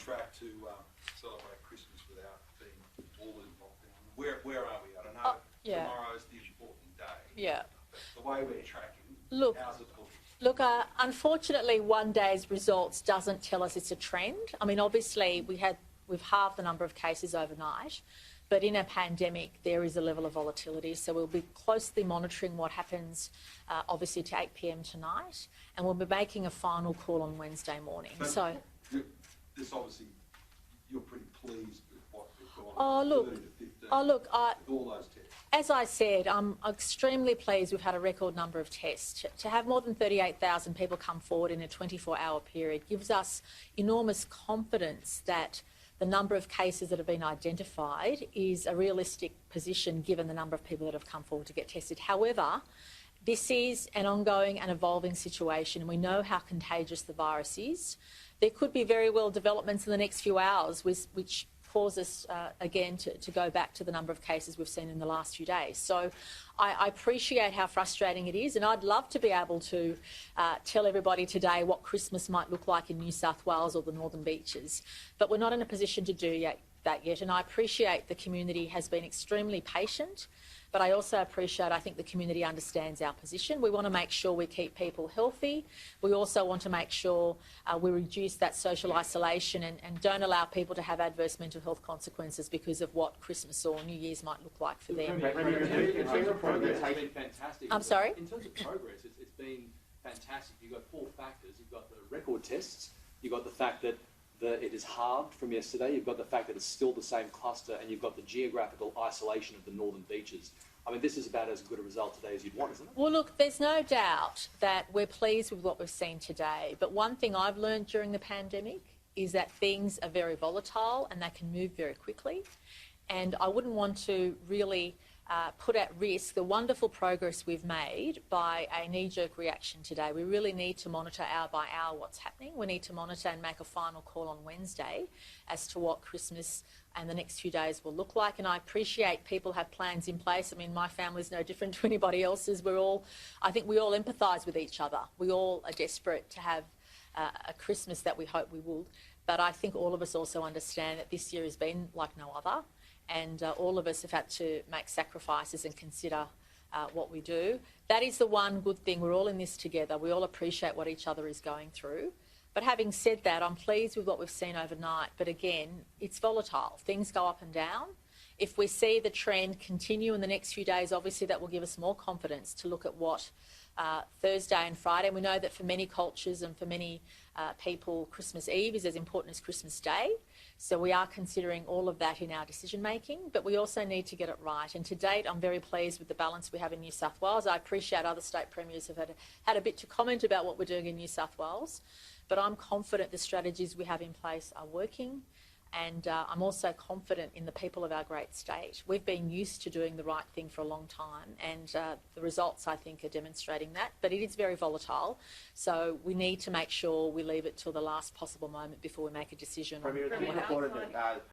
track to celebrate Christmas without being all in lockdown? Where are we at? I know tomorrow's the important day. Yeah. But the way we're tracking, how's it looking? Look, unfortunately, one day's results doesn't tell us it's a trend. I mean, obviously, we've halved the number of cases overnight, but in a pandemic, there is a level of volatility. So we'll be closely monitoring what happens, obviously, to 8 p.m. tonight, and we'll be making a final call on Wednesday morning. But so, this obviously, you're pretty pleased with what we've gone. Oh look, 30 to 15, with all those tests. As I said, I'm extremely pleased we've had a record number of tests. To have more than 38,000 people come forward in a 24-hour period gives us enormous confidence that the number of cases that have been identified is a realistic position given the number of people that have come forward to get tested. However, this is an ongoing and evolving situation, and we know how contagious the virus is. There could be very well developments in the next few hours which cause us, again, to go back to the number of cases we've seen in the last few days. So I appreciate how frustrating it is, and I'd love to be able to tell everybody today what Christmas might look like in New South Wales or the Northern Beaches. But we're not in a position to do that yet, and I appreciate the community has been extremely patient. But I also appreciate, I think the community understands our position. We want to make sure we keep people healthy. We also want to make sure we reduce that social isolation and don't allow people to have adverse mental health consequences because of what Christmas or New Year's might look like for them. In terms of progress, it's been fantastic. I'm sorry? In terms of progress, it's been fantastic. You've got four factors. You've got the record tests. You've got the fact that it is halved from yesterday. You've got the fact that it's still the same cluster, and you've got the geographical isolation of the northern beaches. I mean, this is about as good a result today as you'd want, isn't it? Well, look, there's no doubt that we're pleased with what we've seen today. But one thing I've learned during the pandemic is that things are very volatile and they can move very quickly. And I wouldn't want to really put at risk the wonderful progress we've made by a knee-jerk reaction today. We really need to monitor hour by hour what's happening. We need to monitor and make a final call on Wednesday as to what Christmas and the next few days will look like. And I appreciate people have plans in place. I mean, my family's no different to anybody else's. I think we all empathise with each other. We all are desperate to have a Christmas that we hope we will. But I think all of us also understand that this year has been like no other. And all of us have had to make sacrifices and consider what we do. That is the one good thing. We're all in this together. We all appreciate what each other is going through. But having said that, I'm pleased with what we've seen overnight. But again, it's volatile. Things go up and down. If we see the trend continue in the next few days, obviously that will give us more confidence to look at what Thursday and Friday. We know that for many cultures and for many people, Christmas Eve is as important as Christmas Day. So we are considering all of that in our decision making, but we also need to get it right. And to date, I'm very pleased with the balance we have in New South Wales. I appreciate other state premiers have had a bit to comment about what we're doing in New South Wales, but I'm confident the strategies we have in place are working. And I'm also confident in the people of our great state. We've been used to doing the right thing for a long time, and the results, I think, are demonstrating that. But it is very volatile, so we need to make sure we leave it till the last possible moment before we make a decision on what happens.